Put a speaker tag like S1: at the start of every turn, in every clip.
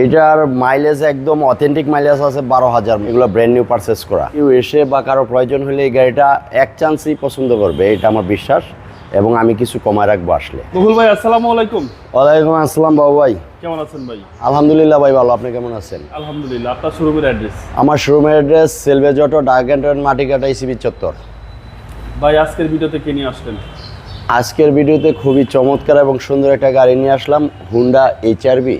S1: এটার মাইলেজ একদম authentic mileage আছে 12,000। এগুলো ব্র্যান্ড নিউ পারচেস করা। কেউ এসে বা কারো প্রয়োজন হলে এই গাড়িটা এক চান্সেই পছন্দ করবে, এটা আমার বিশ্বাস, এবং আমি কিছু কমায় রাখবো আসলে।
S2: রুহুল ভাই আসসালামু আলাইকুম।
S1: ওয়ালাইকুম আসসালাম বাবু ভাই।
S2: কেমন আছেন ভাই?
S1: আলহামদুলিল্লাহ ভাই, ভালো। আপনি কেমন আছেন?
S2: আলহামদুলিল্লাহ। আপনার শোরুমের অ্যাড্রেস?
S1: আমার শোরুমের অ্যাড্রেস সেলভেজ অটো, ডাকঘাট, মাটিকাটা, ইসিবি চত্বর।
S2: ভাই আজকের ভিডিওতে কে নিয়ে আসলেন?
S1: আজকের ভিডিওতে খুবই চমৎকার এবং সুন্দর একটা গাড়ি নিয়ে আসলাম, হুন্ডা এইচআরভি।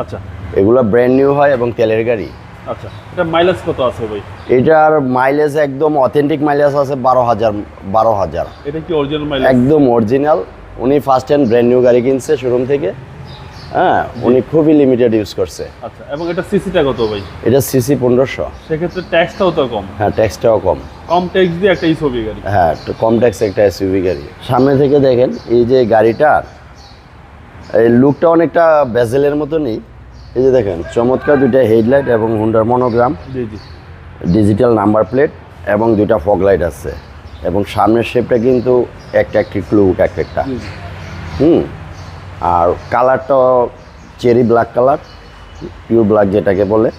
S2: আচ্ছা,
S1: এগুলো ব্র্যান্ড নিউ হয় এবং তেলের গাড়ি।
S2: আচ্ছা, এটা মাইলেজ কত আছে ভাই?
S1: এটার মাইলেজ একদম অথেন্টিক মাইলেজ আছে 12,000।
S2: এটা কি অরিজিনাল মাইলেজ?
S1: একদম অরিজিনাল। উনি ফার্স্ট হ্যান্ড ব্র্যান্ড নিউ গাড়ি কিনছে শোরুম থেকে। হ্যাঁ, উনি খুবই লিমিটেড ইউজ করছে।
S2: আচ্ছা, এবং এটা সিসিটা কত ভাই?
S1: এটা সিসি 1500।
S2: সেক্ষেত্রে ট্যাক্সটাও তো কম।
S1: হ্যাঁ, ট্যাক্সটাও কম।
S2: কম ট্যাক্স দিয়ে একটা ইসোবি গাড়ি।
S1: হ্যাঁ, একটু কম ট্যাক্স একটা এসইউভি গাড়ি। সামনে থেকে দেখেন এই যে গাড়িটার এই লুকটা অনেকটা বেজেলের মতনই। এই যে দেখেন চমৎকার দুইটা হেডলাইট এবং হুন্ডার মনোগ্রাম,
S2: জি জি,
S1: ডিজিটাল নাম্বার প্লেট এবং দুইটা ফগ লাইট আছে, এবং সামনের শেপটা কিন্তু একটা লুক একটা। আর কালারটা cherry black colour, pure black যেটাকে বলে।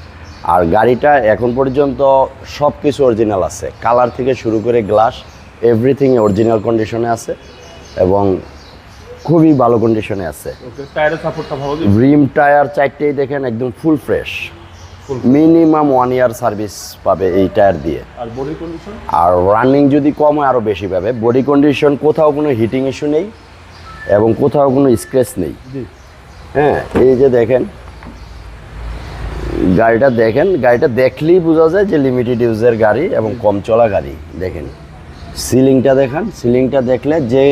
S1: আর গাড়িটা এখন পর্যন্ত সব কিছু অরিজিনাল আছে, কালার থেকে শুরু করে গ্লাস এভরিথিং অরিজিনাল কন্ডিশনে আছে এবং খুবই ভালো কন্ডিশনে আছে।
S2: ওকে, টায়ারের সাপোর্টটা ভালো দিন।
S1: রিম টায়ার চারটেই দেখেন একদম full fresh. Minimum 1 year service পাবে এই টায়ার দিয়ে।
S2: আর বডি কন্ডিশন?
S1: আর রানিং যদি কম হয় আরও বেশি পাবে। বডি কন্ডিশন কোথাও কোনো হিটিং ইস্যু নেই এবং কোথাও কোনো স্ক্র্যাচ নেই। হ্যাঁ, এই যে দেখেন গাড়িটা, গাড়িটা দেখলেই বোঝা যায় যে লিমিটেড ইউজের গাড়ি এবং কম চলা গাড়ি। দেখেন সিলিংটা দেখান, সিলিংটা দেখলে যে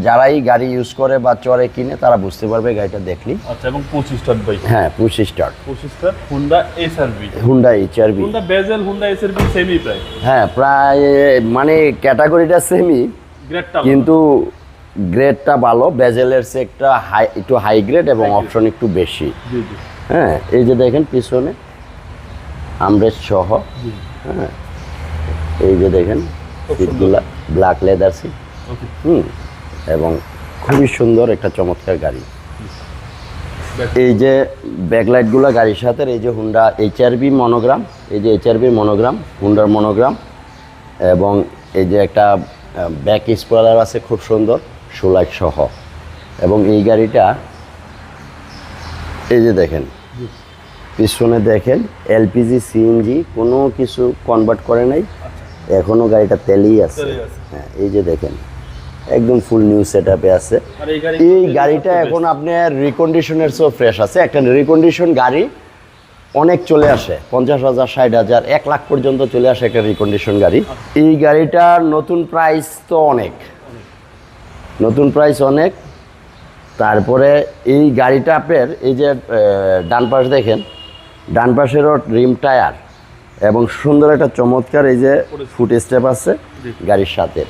S1: যারাই গাড়ি ইউজ করে বা চড়ে কিনে তারা বুঝতে পারবে গাড়িটা দেখলেই।
S2: আচ্ছা, এবং 25 স্টার্ট ভাই?
S1: হ্যাঁ, 25 start.
S2: 25 start Honda HRV.
S1: Honda HRV.
S2: Honda বেজেল, হুন্ডা এইচআরভি সেমই প্রায়।
S1: হ্যাঁ, প্রায় মানে ক্যাটাগরিটা সেমই,
S2: গ্রেডটা
S1: কিন্তু গ্রেডটা ভালো। বেজেলের সে একটা একটু হাই গ্রেড এবং অপশন একটু বেশি।
S2: জি জি।
S1: হ্যাঁ, এই যে দেখেন পিছনে আমরেস্ট সহ। হ্যাঁ, এই যে দেখেন সিটগুলা ব্ল্যাক লেদার সিট।
S2: ওকে।
S1: এবং খুবই সুন্দর একটা চমৎকার গাড়ি। এই যে ব্যাকলাইটগুলো গাড়ির সাথে, এই যে হুন্ডা এইচআরভি মনোগ্রাম, এই যে এইচআরভি মনোগ্রাম, হুন্ডার মনোগ্রাম, এবং এই যে একটা ব্যাক স্পয়লার আছে খুব সুন্দর সোলাইট সহ। এবং এই গাড়িটা এই যে দেখেন পিছনে দেখেন এলপিজি সিএনজি কোনো কিছু কনভার্ট করে নাই, এখনও গাড়িটা তেলেই আছে। হ্যাঁ, এই যে দেখেন একদম ফুল নিউ সেট আপে আছে। এই গাড়িটা এখন আপনার রিকন্ডিশনের সব ফ্রেশ আছে। একটা রিকন্ডিশন গাড়ি অনেক চলে আসে, 50,000, 60,000, 1 লাখ পর্যন্ত চলে আসে একটা রিকন্ডিশন গাড়ি। এই গাড়িটার নতুন প্রাইস তো অনেক, নতুন প্রাইস অনেক। তারপরে এই গাড়িটা আপনার এই যে ডান পাশ দেখেন, ডান পাশেরও রিম টায়ার এবং সুন্দর একটা চমৎকার এই যে ফুট স্টেপ আছে গাড়ির সাথে।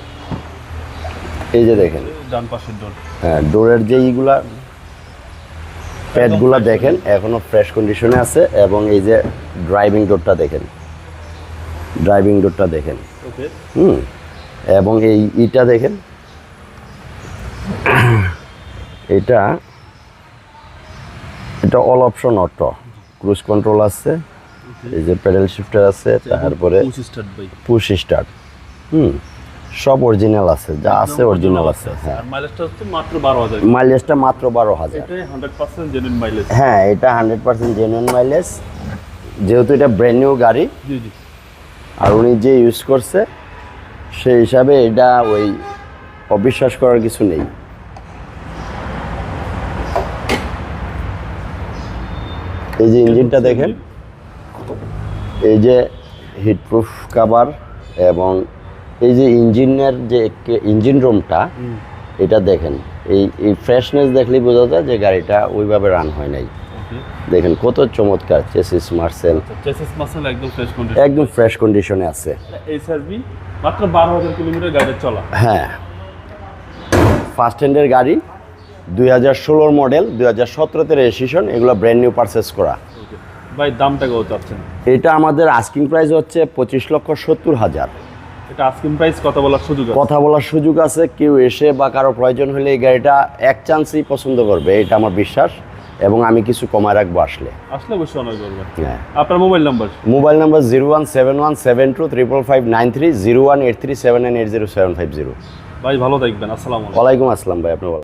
S1: এই যে দেখেন
S2: ডান পাশের ডোর।
S1: হ্যাঁ, ডোরের যে এইগুলা প্যাডগুলা দেখেন এখনো ফ্রেশ কন্ডিশনে আছে। এবং এই যে ড্রাইভিং ডোরটা দেখেন, ড্রাইভিং ডোরটা দেখেন।
S2: ওকে।
S1: এবং এই ইটা দেখেন, এটা all option auto, cruise control আছে, এই যে প্যাডেল শিফটার আছে, তারপরে পুশ স্টার্ট। সব অরিজিনাল আছে, যা আছে অরিজিনাল আছে। হ্যাঁ,
S2: আর মাইলেজটা হচ্ছে মাত্র 12,000।
S1: মাইলেজটা মাত্র 12,000।
S2: এটা 100% জেনুইন মাইলেজ।
S1: হ্যাঁ, এটা 100% জেনুইন মাইলেজ, যেহেতু এটা ব্র্যান্ড নিউ গাড়ি।
S2: জি জি।
S1: আর উনি যে ইউজ করছে সেই হিসাবে এটা ওই অবিশ্বাস করার কিছু নেই। এই যে ইঞ্জিনটা দেখেন, এই যে হিটপ্রুফ কভার, এবং এই যে ইঞ্জিনের যে ইঞ্জিন রুমটা এটা দেখেন, এই ফ্রেশনেস দেখলেই বোঝা যায় যে গাড়িটা ওইভাবে রান হয় নাই। দেখেন কত চমৎকার চেসিস মার্সেল,
S2: চেসিস মার্সেল একদম ফ্রেশ কন্ডিশন,
S1: একদম ফ্রেশ কন্ডিশনে আছে।
S2: এইচআরভি মাত্র 12,000 কিলোমিটার গাড়ি চলা।
S1: হ্যাঁ, ফার্স্ট হ্যান্ডের গাড়ি, 2016 মডেল, 2017-তে রেজিস্ট্রেশন, এগুলো ব্র্যান্ড নিউ পারচেস করা।
S2: ভাই দামটা কত চাচ্ছেন?
S1: এটা আমাদের আস্কিং প্রাইস হচ্ছে 25,70,000।
S2: এটা আস্কিং প্রাইস, কথা বলার সুযোগ আছে?
S1: কথা বলার সুযোগ আছে। কেউ এসে বা কারো প্রয়োজন হলে এই গাড়িটা এক চান্সেই পছন্দ করবে, এটা আমার বিশ্বাস, এবং আমি কিছু কমায় রাখবো আসলে।
S2: আসলে অবশ্যই অনার করবেন।
S1: হ্যাঁ,
S2: আপনার মোবাইল নাম্বার?
S1: Mobile number 01717255593, 01837980750।
S2: ভাই ভালো থাকবেন, আসসালামু আলাইকুম।
S1: ওয়ালাইকুম আসসালাম ভাই, আপনি বলেন।